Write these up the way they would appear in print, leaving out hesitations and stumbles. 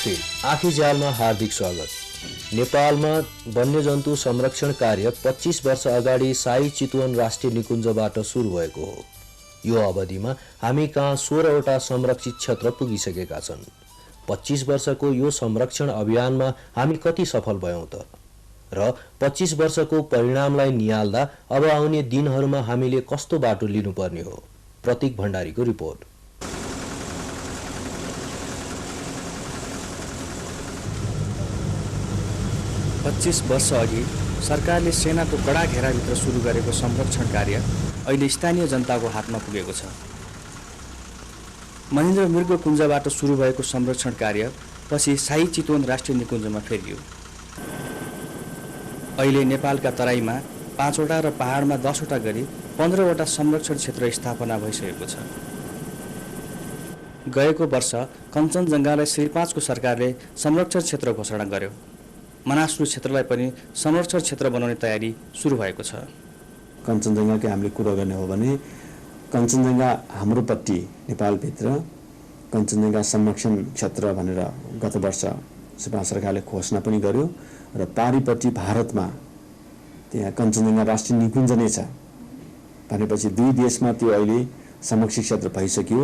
नमस्ते, आँखीजालमा हार्दिक स्वागत। नेपालमा वन्यजन्तु संरक्षण कार्य 25 वर्ष अगाडि साई चितवन राष्ट्रिय निकुञ्जबाट सुरु भएको हो। यो अवधिमा हामी कहाँ 16वटा संरक्षित क्षेत्र पुगिसकेका छन्। 25 वर्षको यो संरक्षण अभियानमा हामी कति सफल भयौं त? र 25 वर्षको परिणामलाई निहाल्दा अब आउने दिनहरूमा हामीले कस्तो बाटो लिनुपर्ने हो? प्रतीक भण्डारीको रिपोर्ट। 25 वर्ष अघि सरकारले सेनाको कडा घेराभित्र सुरु गरेको संरक्षण कार्य अहिले स्थानीय जनताको हातमा पुगेको छ। महेन्द्र मृग कुञ्जबाट सुरु भएको संरक्षण कार्य पछि साई चितवन राष्ट्रिय निकुञ्जमा फेरियो। अहिले नेपालका तराईमा 5वटा र पहाडमा 10वटा गरी 15वटा संरक्षण क्षेत्र स्थापना भइसकेको छ। गएको वर्ष कञ्चनजङ्घालाई श्री 5 को सरकारले संरक्षण क्षेत्र घोषणा गर्यो। मनासलु क्षेत्रलाई पनि संरक्षण क्षेत्र बनाउने तयारी सुरु भएको छ। कञ्चनजङ्घाकै हामीले कुरा गर्ने हो भने कञ्चनजङ्घा हाम्रो पट्टि नेपालभित्र कञ्चनजङ्घा संरक्षण क्षेत्र भनेर गत वर्ष सरकारले घोषणा पनि गर्यो र पारिपट्टि भारतमा त्यहाँ कञ्चनजङ्घा राष्ट्रिय निकुञ्ज नै छ भनेपछि दुई देशमा त्यो अहिले संरक्षित क्षेत्र भइसक्यो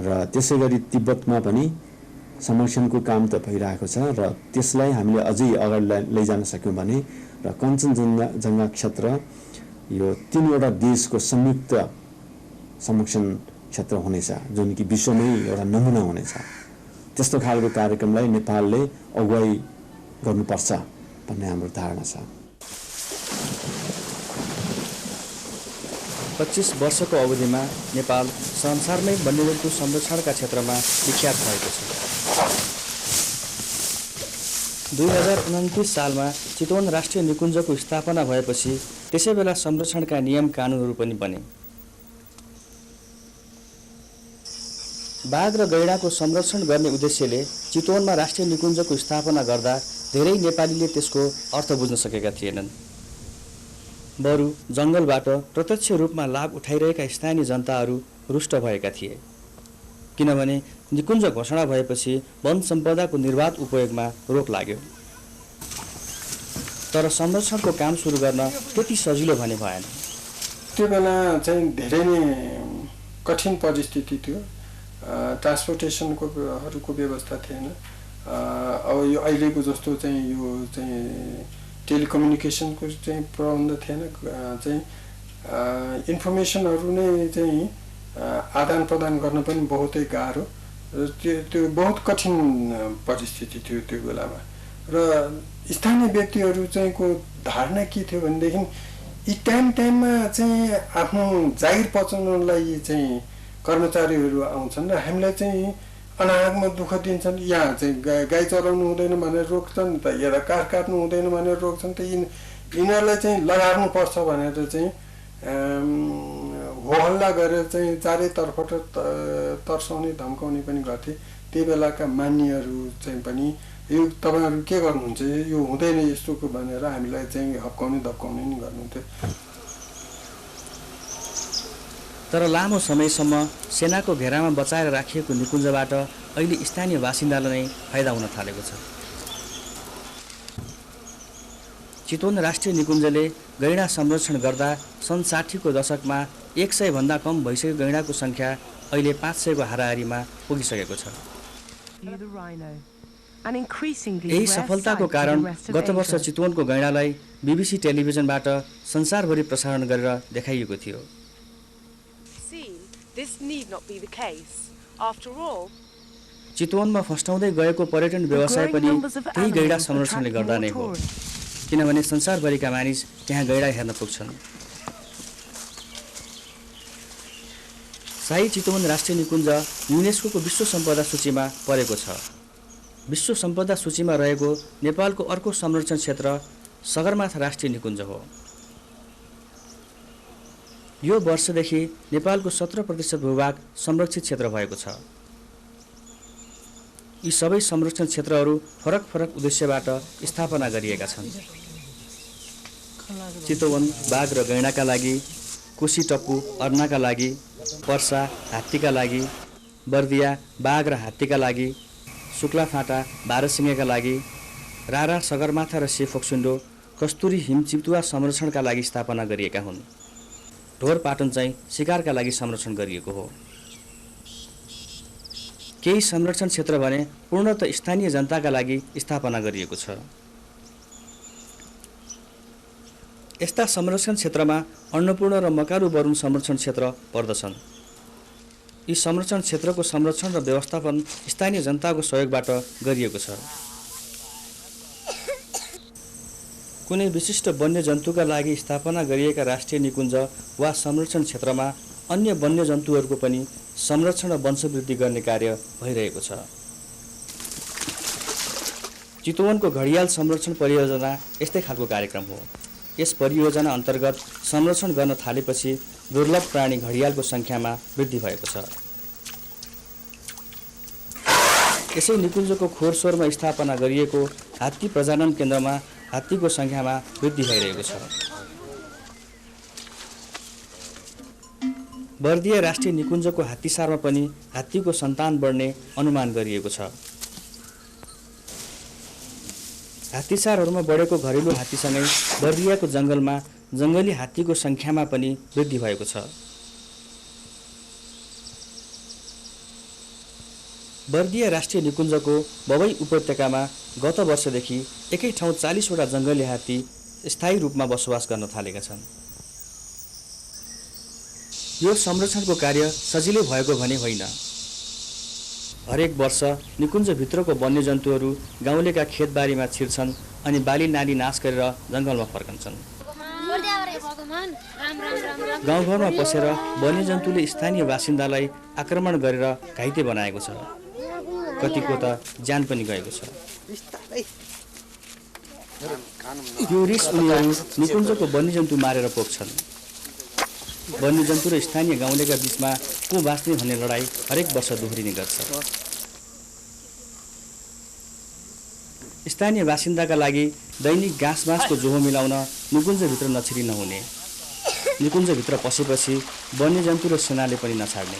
र त्यसै गरी तिब्बतमा पनि संरक्षणको काम त भइरहेको छ र त्यसलाई हामीले अझै अगाडि लैजान सक्यौं भने र कञ्चनजङ्घा क्षेत्र यो 3वटा देशको संयुक्त संरक्षण क्षेत्र हुनेछ जुन कि विश्वमै एउटा नमुना हुनेछ। त्यस्तो खालको कार्यक्रमलाई नेपालले अगुवाई गर्नुपर्छ भन्ने हाम्रो धारणा छ। 25 वर्षको अवधिमा नेपाल संसारमै वन्यजन्तु संरक्षणका क्षेत्रमा विख्यात भएको छ। 2029 सालमा चितवन राष्ट्रिय निकुञ्जको स्थापना भएपछि त्यसै बेला संरक्षणका नियम कानुनहरू पनि बने। बाघ र गैंडाको संरक्षण गर्ने उद्देश्यले चितवनमा राष्ट्रिय निकुञ्जको स्थापना गर्दा धेरै नेपालीले त्यसको अर्थ बुझ्न सकेका थिएनन्। बरु जङ्गलबाट प्रत्यक्ष रूपमा लाभ उठाइरहेका स्थानीय जनताहरू रुष्ट भएका थिए, किनभने निकुञ्ज घोषणा भएपछि वन सम्पदाको निर्वाध उपयोगमा रोक लाग्यो। तर संरक्षणको काम सुरु गर्न त्यति सजिलो भने भएन। त्यो बेला चाहिँ धेरै नै कठिन परिस्थिति थियो। ट्रान्सपोर्टेसनको व्यवस्था थिएन। अब यो अहिलेको जस्तो चाहिँ यो चाहिँ टेलिकम्युनिकेसनको चाहिँ प्रबन्ध थिएन। चाहिँ इन्फर्मेसनहरू नै चाहिँ आदान प्रदान गर्न पनि बहुतै गाह्रो र त्यो बहुत कठिन परिस्थिति थियो त्यो बेलामा। र स्थानीय व्यक्तिहरू चाहिँ को धारणा के थियो भनेदेखि यी टाइममा चाहिँ आफ्नो जागिर पचाउनलाई चाहिँ कर्मचारीहरू आउँछन् र हामीलाई चाहिँ अनागमा दुःख दिन्छन्। यहाँ चाहिँ गाई चराउनु हुँदैन भनेर रोक्छन् त, यता काठ काट्नु हुँदैन भनेर रोक्छन् त, यिनीहरूलाई चाहिँ लगार्नु पर्छ भनेर चाहिँ होहल्ला गरेर चाहिँ चारैतर्फबाट तर्साउने धम्काउने पनि गर्थे। त्यो बेलाका मान्यहरू चाहिँ पनि यो तपाईहरु के गर्नुहुन्छ, यो हुँदैन यस्तोको भनेर हामीलाई चाहिँ हप्काउने धप्काउने नि गर्नुहुन्थ्यो। तर लामो समयसम्म सेनाको घेरामा बचाएर राखिएको निकुञ्जबाट अहिले स्थानीय बासिन्दालाई नै फाइदा हुन थालेको छ। चितवन राष्ट्रिय निकुञ्जले गैंडा संरक्षण गर्दा सन् 60 को दशकमा 100 भन्दा कम भइसकेको गैंडाको संख्या अहिले 500 को हाराहारीमा पुगिसकेको छ। यही सफलताको कारण गत वर्ष चितवनको गैंडालाई BBC टेलिभिजनबाट संसारभरि प्रसारण गरेर देखाइएको थियो। चितवनमा फस्टाउँदै गएको पर्यटन व्यवसाय पनि त्यही गैंडा संरक्षणले गर्दा नै हो, किनभने संसारभरिका मानिस त्यहाँ गैंडा हेर्न पुग्छन्। साई चितवन राष्ट्रिय निकुञ्ज युनेस्को विश्व सम्पदा सूचीमा परेको छ। विश्व सम्पदा सूचीमा रहेको नेपालको अर्को संरक्षण क्षेत्र सगरमाथा राष्ट्रिय निकुञ्ज हो। यो वर्षदेखि नेपालको 17% भूभाग संरक्षित क्षेत्र भएको छ। यी सबै संरक्षण क्षेत्रहरू फरक फरक उद्देश्यबाट स्थापना गरिएका छन्। चितवन बाघ र गैंडाका लागि, कोशी टप्पु अर्नाका लागि, पर्सा हात्तीका लागि, बर्दिया बाघ र हात्तीका लागि, शुक्लाफाँटा बाह्रसिङेका लागि, रारा सगरमाथा र सेफोक्सुन्डो कस्तुरी हिमचितुवा संरक्षणका लागि स्थापना गरिएका हुन्। ढोरपाटन चाहिँ शिकारका लागि संरक्षण गरिएको हो। केही संरक्षण क्षेत्र भने पूर्णतः स्थानीय जनताका लागि स्थापना गरिएको छ। यस्ता संरक्षण क्षेत्रमा अन्नपूर्ण र मकालु बरुण संरक्षण क्षेत्र पर्दछन्। यी संरक्षण क्षेत्रको संरक्षण र व्यवस्थापन स्थानीय जनताको सहयोगबाट गरिएको छ। कुनै विशिष्ट वन्यजन्तुका लागि स्थापना गरिएका राष्ट्रिय निकुञ्ज वा संरक्षण क्षेत्रमा अन्य वन्यजन्तुहरूको पनि संरक्षण र वंशवृद्धि गर्ने कार्य भइरहेको छ। चितवनको घडियाल संरक्षण परियोजना यस्तै खालको कार्यक्रम हो। यस परियोजना अन्तर्गत संरक्षण गर्न थालेपछि दुर्लभ प्राणी घडियालको सङ्ख्यामा वृद्धि भएको छ। यसै निकुञ्जको खोरसोरमा स्थापना गरिएको हात्ती प्रजनन केन्द्रमा हात्तीको सङ्ख्यामा वृद्धि भइरहेको छ। बर्दिया राष्ट्रिय निकुञ्जको हात्तीसारमा पनि हात्तीको सन्तान बढ्ने अनुमान गरिएको छ। हात्तीसारहरूमा बढेको घरेलु हात्तीसँगै बर्दियाको जङ्गलमा जङ्गली हात्तीको सङ्ख्यामा पनि वृद्धि भएको छ। बर्दिया राष्ट्रिय निकुञ्जको बबई उपत्यकामा गत वर्षदेखि एकै ठाउँ 40वटा जङ्गली हात्ती स्थायी रूपमा बसोबास गर्न थालेका छन्। यो संरक्षणको कार्य सजिलै भएको भने होइन। हरेक वर्ष निकुञ्जभित्रको वन्यजन्तुहरू गाउँलेका खेतबारीमा छिर्छन् अनि बाली नाली नाश गरेर जङ्गलमा फर्कन्छन्। गाउँघरमा पसेर वन्यजन्तुले स्थानीय बासिन्दालाई आक्रमण गरेर घाइते बनाएको छ। कतिको त ज्यान पनि गएको छ। यो रिस उनीहरू निकुञ्जको वन्यजन्तु मारेर पोख्छन्। वन्यजन्तु र स्थानीय गाउँलेका बीचमा को बाँच्ने भन्ने लडाईँ हरेक वर्ष दोहोरिने गर्छ। स्थानीय बासिन्दाका लागि दैनिक घाँस बाँसको जोहो मिलाउन निकुञ्जभित्र नछिरी नहुने, निकुञ्जभित्र पसेपछि वन्यजन्तु र सेनाले पनि नछाड्ने,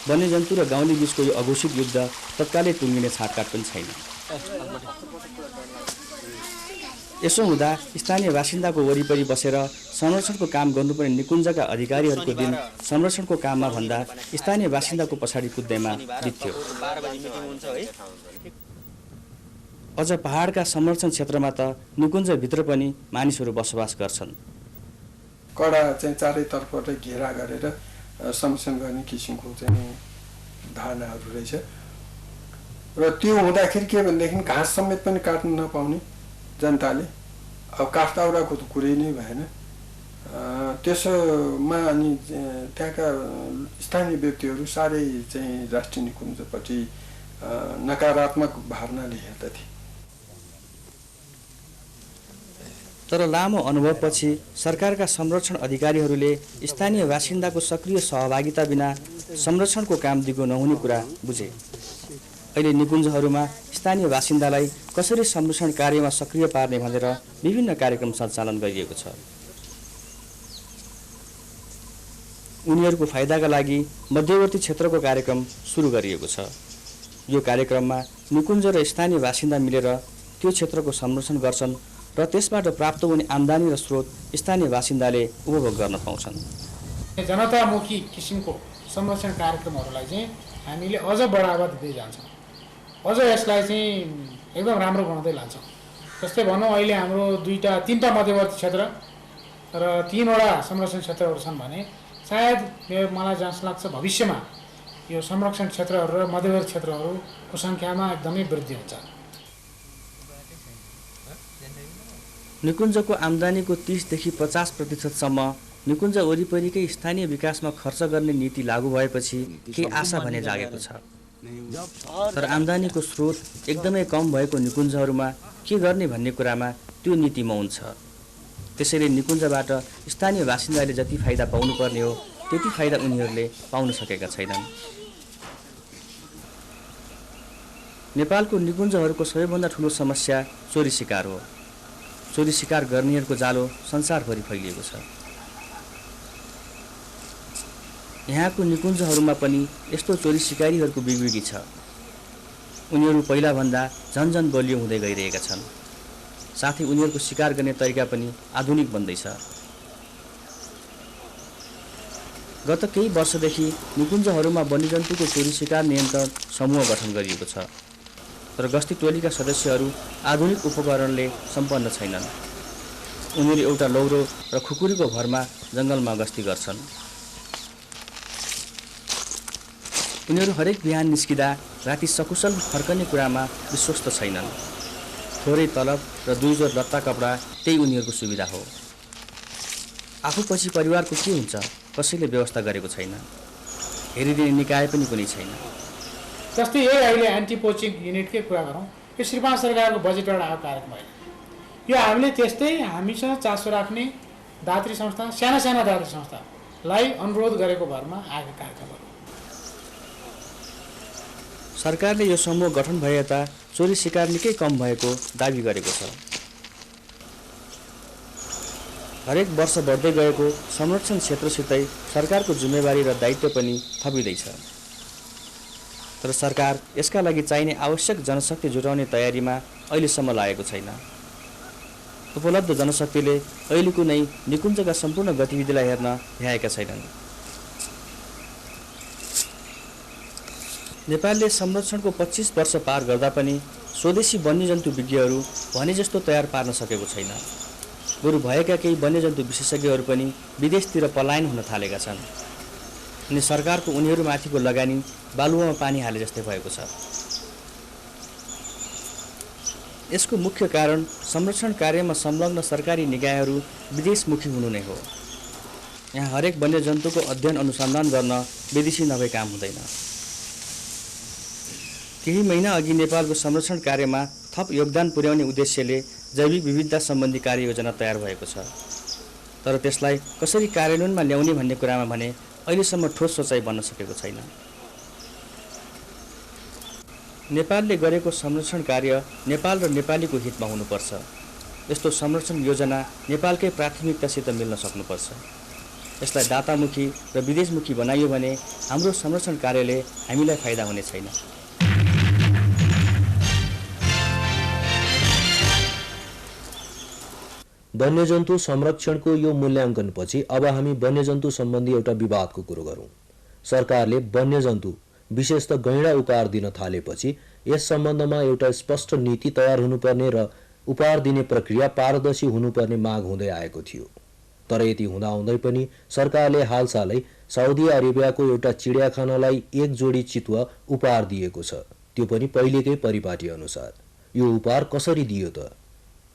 वन्यजन्तु र गाउँले बीचको यो अघोषित युद्ध तत्कालै टुङ्गिने छाटकाट पनि छैन। यसो हुँदा स्थानीय बासिन्दाको वरिपरि बसेर संरक्षणको काम गर्नुपर्ने निकुञ्जका अधिकारीहरूको दिन संरक्षणको काममा भन्दा स्थानीय बासिन्दाको पछाडि कुद्दैमा बित्थ्यो। अझ पहाडका संरक्षण क्षेत्रमा त निकुञ्जभित्र पनि मानिसहरू बसोबास गर्छन्। कडा चाहिँ चारैतर्फबाट घेरा गरेर संरक्षण गर्ने किसिमको चाहिँ धारणाहरू रहेछ र त्यो हुँदाखेरि के भनेदेखि घाँस समेत पनि काट्न नपाउने जनताले। अब काठदाउराको त कुरै नै भएन। त्यसोमा अनि त्यहाँका स्थानीय व्यक्तिहरू साह्रै चाहिँ राष्ट्रिय निकुञ्जपट्टि नकारात्मक भावनाले हेर्दथे। तर लामो अनुभवपछि सरकारका संरक्षण अधिकारीहरूले स्थानीय बासिन्दाको सक्रिय सहभागिता बिना संरक्षणको काम दिगो नहुने कुरा बुझे। अहिले निकुञ्जहरूमा स्थानीय बासिन्दालाई कसरी संरक्षण कार्यमा सक्रिय पार्ने भनेर विभिन्न कार्यक्रम सञ्चालन गरिएको छ। उनीहरूको फाइदाका लागि मध्यवर्ती क्षेत्रको कार्यक्रम सुरु गरिएको छ। यो कार्यक्रममा निकुञ्ज र स्थानीय बासिन्दा मिलेर त्यो क्षेत्रको संरक्षण गर्छन् र त्यसबाट प्राप्त हुने आम्दानी र स्रोत स्थानीय बासिन्दाले उपभोग गर्न पाउँछन्। जनतामुखी किसिमको संरक्षण कार्यक्रमहरूलाई चाहिँ हामीले अझ बढावा दिँदै जान्छौँ, अझ यसलाई चाहिँ एकदम राम्रो बनाउँदै लान्छौँ। जस्तै भनौँ अहिले हाम्रो 3टा मध्यवर्ती क्षेत्र र 3वटा संरक्षण क्षेत्रहरू छन् भने सायद मलाई जहाँ लाग्छ भविष्यमा यो संरक्षण क्षेत्रहरू र मध्यवर्ती क्षेत्रहरूको सङ्ख्यामा एकदमै वृद्धि हुन्छ। निकुञ्जको आम्दानीको 30देखि 50% निकुञ्ज वरिपरिकै स्थानीय विकासमा खर्च गर्ने नीति लागू भएपछि केही आशा भने जागेको छ। तर आम्दानीको स्रोत एकदमै कम भएको निकुञ्जहरूमा के गर्ने भन्ने कुरामा त्यो नीति मौन छ। त्यसैले निकुञ्जबाट स्थानीय बासिन्दाले जति फाइदा पाउनुपर्ने हो त्यति फाइदा उनीहरूले पाउन सकेका छैनन्। नेपालको निकुञ्जहरूको सबैभन्दा ठुलो समस्या चोरी शिकार हो। चोरी शिकार गर्नेहरूको जालो संसारभरि फैलिएको छ। यहाँको निकुञ्जहरूमा पनि यस्तो चोरी शिकारीहरूको बिगबिगी छ। उनीहरू पहिलाभन्दा झन्झन बलियो हुँदै गइरहेका छन्। साथै उनीहरूको शिकार गर्ने तरिका पनि आधुनिक बन्दैछ। गत केही वर्षदेखि निकुञ्जहरूमा वन्यजन्तुको चोरी शिकार नियन्त्रण समूह गठन गरिएको छ, तर गस्ती टोलीका सदस्यहरू आधुनिक उपकरणले सम्पन्न छैनन्। उनीहरू एउटा लौरो र खुकुरीको भरमा जङ्गलमा गस्ती गर्छन्। उनीहरू हरेक बिहान निस्किँदा राति सकुशल फर्कने कुरामा विश्वस्त छैनन्। थोरै तलब र दुई जोर लत्ता कपडा त्यही उनीहरूको सुविधा हो। आफूपछि परिवारको के हुन्छ कसैले व्यवस्था गरेको छैन। हेरिदिने निकाय पनि कुनै छैन। जस्तै यही अहिले एन्टी पोचिङ युनिटकै कुरा गरौँ, यो श्रीमान सरकारको बजेटबाट आएको कार्यक्रम होइन। यो हामीले त्यस्तै हामीसँग चासो राख्ने दात्री संस्था, साना साना दात्री संस्थालाई अनुरोध गरेको भरमा आएको कार्यक्रमहरू। सरकारले यो समूह गठन भए यता चोरी शिकार निकै कम भएको दाबी गरेको छ। हरेक वर्ष बढ्दै गएको संरक्षण क्षेत्रसितै सरकारको जिम्मेवारी र दायित्व पनि थपिँदैछ। तर सरकार यसका लागि चाहिने आवश्यक जनशक्ति जुटाउने तयारीमा अहिलेसम्म लागेको छैन। उपलब्ध जनशक्तिले अहिले कुनै निकुञ्जका सम्पूर्ण गतिविधिलाई हेर्न भ्याएका छैनन्। नेपालले संरक्षणको 25 वर्ष पार गर्दा पनि स्वदेशी वन्यजन्तु विज्ञहरू भने जस्तो तयार पार्न सकेको छैन। बरु भएका केही वन्यजन्तु विशेषज्ञहरू पनि विदेशतिर पलायन हुन थालेका छन् अनि सरकारको उनीहरूमाथिको लगानी बालुवामा पानी हाले जस्तै भएको छ। यसको मुख्य कारण संरक्षण कार्यमा संलग्न सरकारी निकायहरू विदेशमुखी हुनु नै हो। यहाँ हरेक वन्यजन्तुको अध्ययन अनुसन्धान गर्न विदेशी नभए काम हुँदैन। केही महिना अघि नेपालको संरक्षण कार्यमा थप योगदान पुर्याउने उद्देश्यले जैविक विविधता सम्बन्धी कार्ययोजना तयार भएको छ, तर त्यसलाई कसरी कार्यान्वयनमा ल्याउने भन्ने कुरामा भने अहिलेसम्म ठोस सोचाइ बन्न सकेको छैन। नेपालले गरेको संरक्षण कार्य नेपाल र नेपालीको हितमा हुनुपर्छ। यस्तो संरक्षण योजना नेपालकै प्राथमिकतासित मिल्न सक्नुपर्छ। यसलाई दातामुखी र विदेशमुखी बनाइयो भने हाम्रो संरक्षण कार्यले हामीलाई फाइदा हुने छैन। वन्यजन्तु संरक्षणको यो मूल्याङ्कनपछि अब हामी वन्यजन्तु सम्बन्धी एउटा विवादको कुरो गरौँ। सरकारले वन्यजन्तु विशेषतः गैंडा उपहार दिन थालेपछि यस सम्बन्धमा एउटा स्पष्ट नीति तयार हुनुपर्ने र उपहार दिने प्रक्रिया पारदर्शी हुनुपर्ने माग हुँदै आएको थियो। तर यति हुँदाहुँदै पनि सरकारले हालसालै साउदी अरेबियाको एउटा चिडियाखानालाई एक जोडी चितुवा उपहार दिएको छ, त्यो पनि पहिलेकै परिपाटी अनुसार। यो उपहार कसरी दियो त?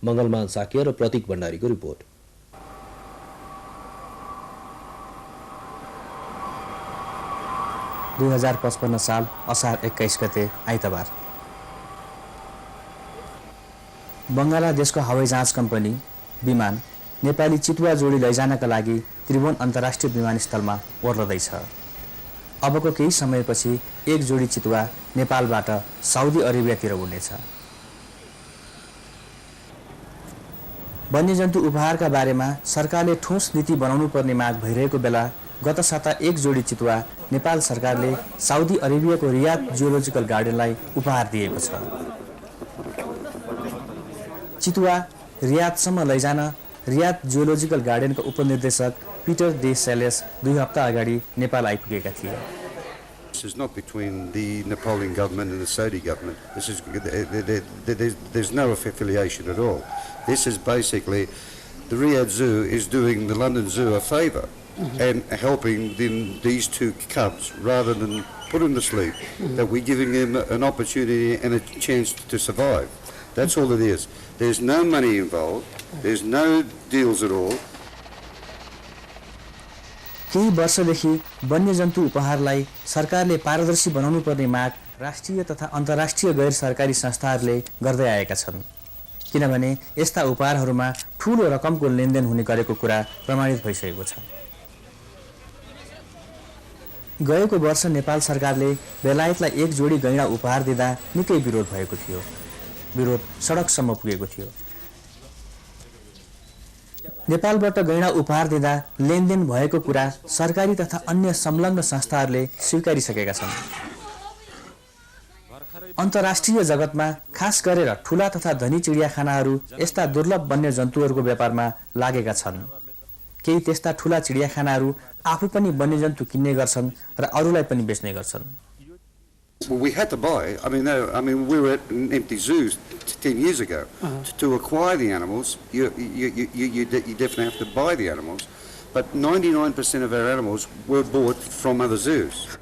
मङ्गलमान साक्य र प्रतीक भण्डारीको रिपोर्ट। 2055 साल असार 21 गते आइतबार बङ्गलादेशको हवाई जहाज कम्पनी विमान नेपाली चितुवा जोडी लैजानका लागि त्रिभुवन अन्तर्राष्ट्रिय विमानस्थलमा ओर्लदैछ। अबको केही समयपछि एक जोडी चितुवा नेपालबाट साउदी अरेबियातिर उड्नेछ। वन्यजन्तु उपहारका बारेमा सरकारले ठोस नीति बनाउनु पर्ने माग भइरहेको बेला गत साता एक जोडी चितुवा नेपाल सरकारले साउदी अरेबियाको रियाद जियोलोजिकल गार्डनलाई उपहार दिएको छ। चितुवा रियादसम्म लैजान रियाद जियोलोजिकल गार्डनका उपनिर्देशक पिटर डे सेलेस 2 हप्ता अगाडि नेपाल आइपुगेका थिए। This is not between the Nepali government and the Saudi government. This is there's no affiliation at all. This is basically the Riyadh Zoo is doing the London Zoo a favour and helping these two cubs rather than put them to sleep. That we're giving them an opportunity and a chance to survive. That's all it is. There's no money involved. There's no deals at all. केही वर्षदेखि वन्यजन्तु उपहारलाई सरकारले पारदर्शी बनाउनु पर्ने माग राष्ट्रिय तथा अन्तर्राष्ट्रिय गैर सरकारी संस्थाहरूले गर्दै आएका छन्, किनभने यस्ता उपहारहरूमा ठूलो रकमको लेनदेन हुने गरेको कुरा प्रमाणित भइसकेको छ। गएको वर्ष नेपाल सरकारले बेलायतलाई एक जोडी गैंडा उपहार दिँदा निकै विरोध भएको थियो। विरोध सडकसम्म पुगेको थियो। नेपालबाट गैंडा उपहार दिँदा लेनदेन भएको कुरा सरकारी तथा अन्य संलग्न संस्थाहरूले स्वीकारिसकेका छन्। भर्खरै अन्तर्राष्ट्रिय जगतमा खास गरेर ठूला तथा धनी चिडियाखानाहरू यस्ता दुर्लभ वन्यजन्तुहरूको व्यापारमा लागेका छन्। केही त्यस्ता ठूला चिडियाखानाहरू आफू पनि वन्यजन्तु किन्ने गर्छन् र अरूलाई पनि बेच्ने गर्छन्। Well, we had to buy. I mean, we were at an empty zoo 10 years ago. To acquire the animals, you definitely have to buy the animals. But 99% of our animals were bought from other zoos.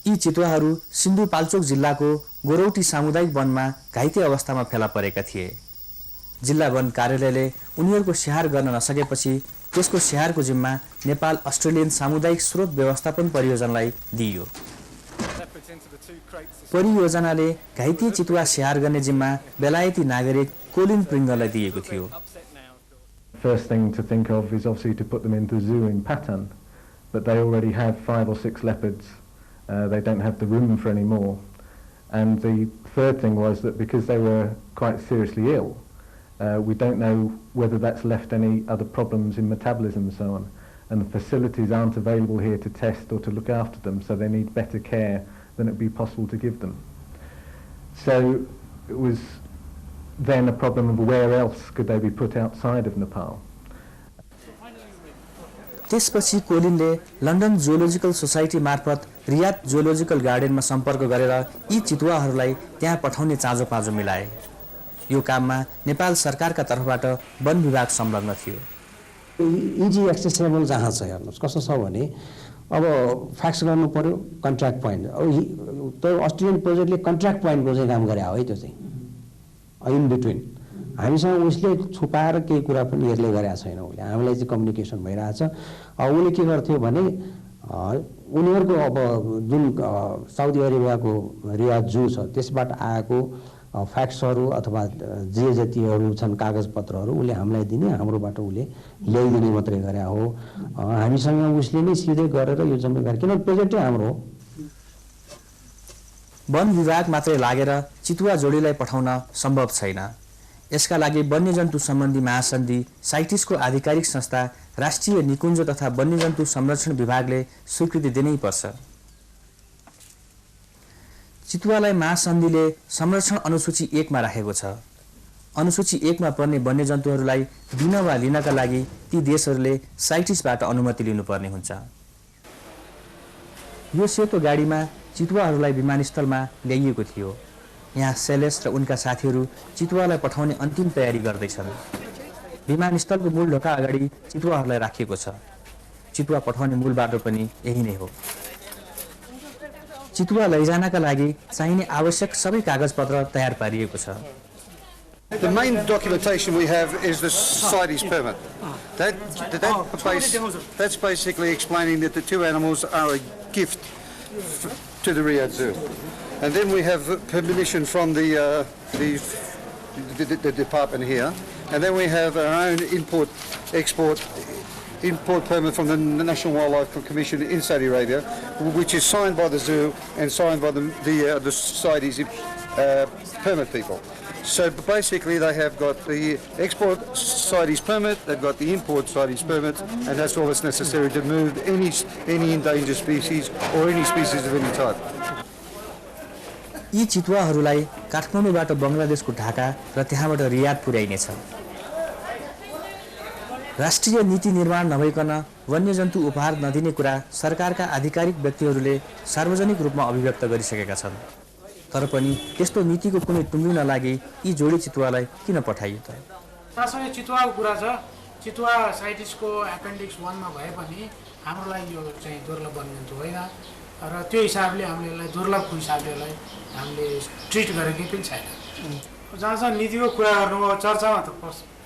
यी चितुवाहरू सिन्धुपाल्चोक जिल्लाको गोरौटी सामुदायिक वनमा घाइते अवस्थामा फेला परेका थिए। जिल्ला वन कार्यालयले उनीहरूको स्याहार गर्न नसकेपछि त्यसको स्याहारको जिम्मा नेपाल अस्ट्रेलियन सामुदायिक स्रोत व्यवस्थापन परियोजनालाई दिइयो। परियोजनाले घाइते चितुवा स्याहार गर्ने जिम्मा बेलायती नागरिक कोलिन प्रिङ्गललाई दिएको थियो। First thing to think of is obviously to put them into the zoo in Patan, but they already have 5 or 6 leopards. They don't have the room for any more. And the third thing was that because they were quite seriously ill, we don't know whether that's left any other problems in metabolism and so on. And the facilities aren't available here to test or to look after them, so they need better care than it would be possible to give them. So it was then a problem of where else could they be put outside of Nepal. त्यसपछि कोलिनले London जुओलोजिकल society मार्फत रियाद जुओलोजिकल गार्डनमा सम्पर्क गरेर यी चितुवाहरूलाई त्यहाँ पठाउने चाँजो पाँजो मिलाए। यो काममा नेपाल सरकारका तर्फबाट वन विभाग संलग्न थियो। इजी एक्सेसेबल जहाँ छ हेर्नुहोस् कस्तो छ भने अब फ्याक्स गर्नु पर्यो कन्ट्र्याक्ट पोइन्ट। अब त्यो अस्ट्रेलियन प्रोजेक्टले कन्ट्र्याक्ट पोइन्टको चाहिँ काम गरे हो है, त्यो चाहिँ इन बिट्विन हामीसँग उसले छुपाएर केही कुरा पनि यसले गरेका छैन। उसले हामीलाई चाहिँ कम्युनिकेसन भइरहेछ। उसले के गर्थ्यो भने उनीहरूको अब जुन साउदी अरेबियाको रियाद जू छ त्यसबाट आएको फ्याक्सहरू अथवा जे जतिहरू छन् कागजपत्रहरू उसले हामीलाई दिने, हाम्रोबाट उसले ल्याइदिने मात्रै गरे हो। हामीसँग उसले नै सिधै गरेर यो जिम्मेवारी, किनभने प्रोजेक्टै हाम्रो हो। वन विभाग मात्रै लागेर चितुवा जोडीलाई पठाउन सम्भव छैन। यसका लागि वन्यजन्तु सम्बन्धी महासन्धि साइटिसको आधिकारिक संस्था राष्ट्रिय निकुञ्ज तथा वन्यजन्तु संरक्षण विभागले स्वीकृति दिनै पर्छ। चितुवालाई महासन्धिले संरक्षण अनुसूची 1 मा राखेको छ। अनुसूची 1 मा पर्ने वन्यजन्तुहरूलाई दिन वा लिनका लागि ती देशहरूले साइटिसबाट अनुमति लिनुपर्ने हुन्छ। यो सेतो गाडीमा चितुवाहरूलाई विमानस्थलमा ल्याइएको थियो। यहाँ सेलेस र उनका साथीहरू चितुवालाई पठाउने अन्तिम तयारी गर्दैछन्। विमानस्थलको मूल ढोका अगाडि चितुवाहरूलाई राखिएको छ। चितुवा पठाउने मूल बाटो पनि यही नै हो। चितुवा लैजानका लागि चाहिने आवश्यक सबै कागजपत्र तयार पारिएको छ। The main documentation we have is the CITES permit. That's basically explaining that the 2 animals are a gift to the Riyadh Zoo. And then we have permission from the department here. And then we have our own import permit from the National Wildlife Commission in Saudi Arabia, which is signed by the zoo and signed by the CITES permit people. So basically they have got the export CITES permit, they've got the import CITES permit, and that's all that's necessary to move any endangered species or any species of any type. यी चितुवाहरूलाई काठमाडौँबाट बङ्गलादेशको ढाका र त्यहाँबाट रियाद पुर्याइनेछ। राष्ट्रिय नीति निर्माण नभइकन वन्यजन्तु उपहार नदिने कुरा सरकारका आधिकारिक व्यक्तिहरूले सार्वजनिक रूपमा अभिव्यक्त गरिसकेका छन्। तर पनि त्यस्तो नीतिको कुनै टुङ्गो नलागी यी जोडी चितुवालाई किन पठाइयो त? खासमा चितुवाको कुरा छ। चितुवा साइटिसको एपेन्डिक्स 1 मा भए पनि हाम्रो लागि यो चाहिँ दुर्लभ वन्यजन्तु होइन र त्यो हिसाबले हामीले यसलाई दुर्लभको हिसाबले यसलाई हामीले ट्रिट गरेकै पनि छैन। जहाँसम्म नीतिको कुरा गर्नुभयो चर्चामा त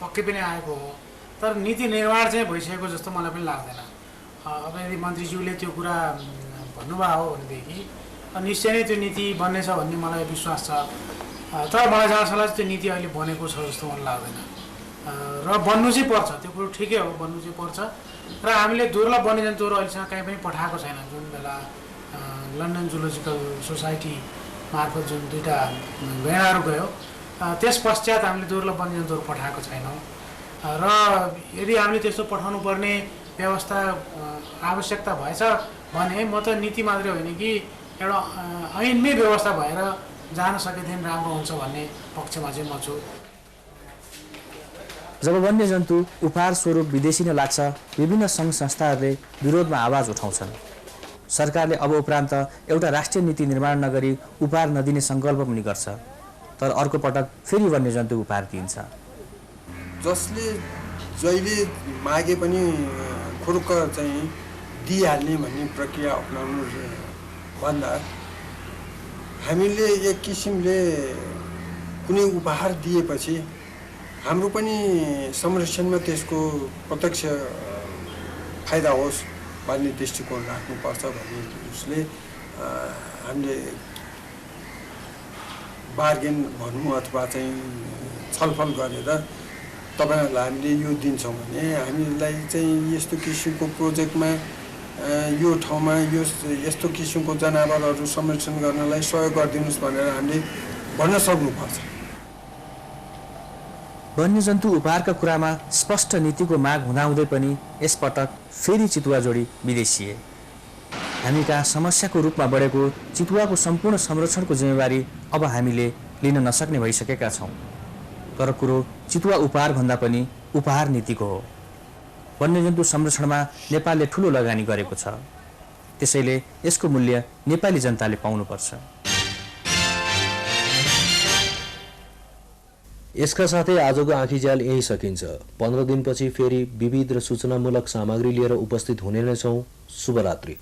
पक्कै पनि आएको हो, तर नीति निर्माण चाहिँ भइसकेको जस्तो मलाई पनि लाग्दैन। अब यदि मन्त्रीज्यूले त्यो कुरा भन्नुभयो हो भनेदेखि निश्चय नै त्यो नीति बन्नेछ भन्ने मलाई विश्वास छ। तर मलाई जहाँसम्म त्यो नीति अहिले बनेको छ जस्तो मलाई लाग्दैन र बन्नु चाहिँ पर्छ। त्यो कुरो ठिकै हो, बन्नु चाहिँ पर्छ। र हामीले दुर्लभ वन्यजन्तुहरू अहिलेसम्म कहीँ पनि पठाएको छैन। जुन बेला लन्डन जुलोजिकल सोसाइटी मार्फत जुन 2टा गैँडाहरू गयो त्यस पश्चात हामीले दुर्लभ वन्यजन्तुहरू पठाएको छैनौँ। र यदि हामीले त्यस्तो पठाउनु पर्ने व्यवस्था आवश्यकता भएछ भने म त नीति मात्रै होइन कि एउटा ऐनमै व्यवस्था भएर जान सकेदेखि राम्रो हुन्छ भन्ने पक्षमा चाहिँ म छु। जब वन्यजन्तु उपहार स्वरूप विदेशिन लाग्छ, विभिन्न सङ्घ संस्थाहरूले विरोधमा आवाज उठाउँछन्। सरकारले अब उपरान्त एउटा राष्ट्रिय नीति निर्माण नगरी उपहार नदिने सङ्कल्प पनि गर्छ, तर अर्को पटक फेरि वन्यजन्तु उपहार दिइन्छ। जसले जहिले मागे पनि खुर्क चाहिँ दिइहाल्ने भन्ने प्रक्रिया अपनाउनु भन्दा हामीले एक किसिमले कुनै उपहार दिएपछि हाम्रो पनि संरक्षणमा त्यसको प्रत्यक्ष फाइदा होस् भन्ने दृष्टिकोण राख्नुपर्छ भन्ने उसले हामीले बार्गेन भनौँ अथवा चाहिँ छलफल गरेर तपाईँहरूलाई हामीले यो दिन्छौँ भने हामीलाई चाहिँ यस्तो किसिमको प्रोजेक्टमा यो ठाउँमा यस्तो किसिमको जनावरहरू संरक्षण गर्नलाई सहयोग गरिदिनुहोस् भनेर हामीले भन्न सक्नुपर्छ। वन्यजन्तु उपहारका कुरामा स्पष्ट नीतिको माग हुँदाहुँदै पनि यसपटक फेरि चितुवा जोडी विदेशिए। हामी कहाँ समस्याको रूपमा बढेको चितुवाको सम्पूर्ण संरक्षणको जिम्मेवारी अब हामीले लिन नसक्ने भइसकेका छौँ। तर कुरो चितुवा उपहार भन्दा पनि उपहार नीतिको हो। वन्यजन्तु संरक्षणमा नेपालले ठुलो लगानी गरेको छ, त्यसैले यसको मूल्य नेपाली जनताले पाउनुपर्छ। यसका साथै आजको आँखीझ्याल यही सकिन्छ। 15 दिनपछि फेरि विविध र सूचनामूलक सामग्री लिएर उपस्थित हुने नै छौँ। शुभरात्रि।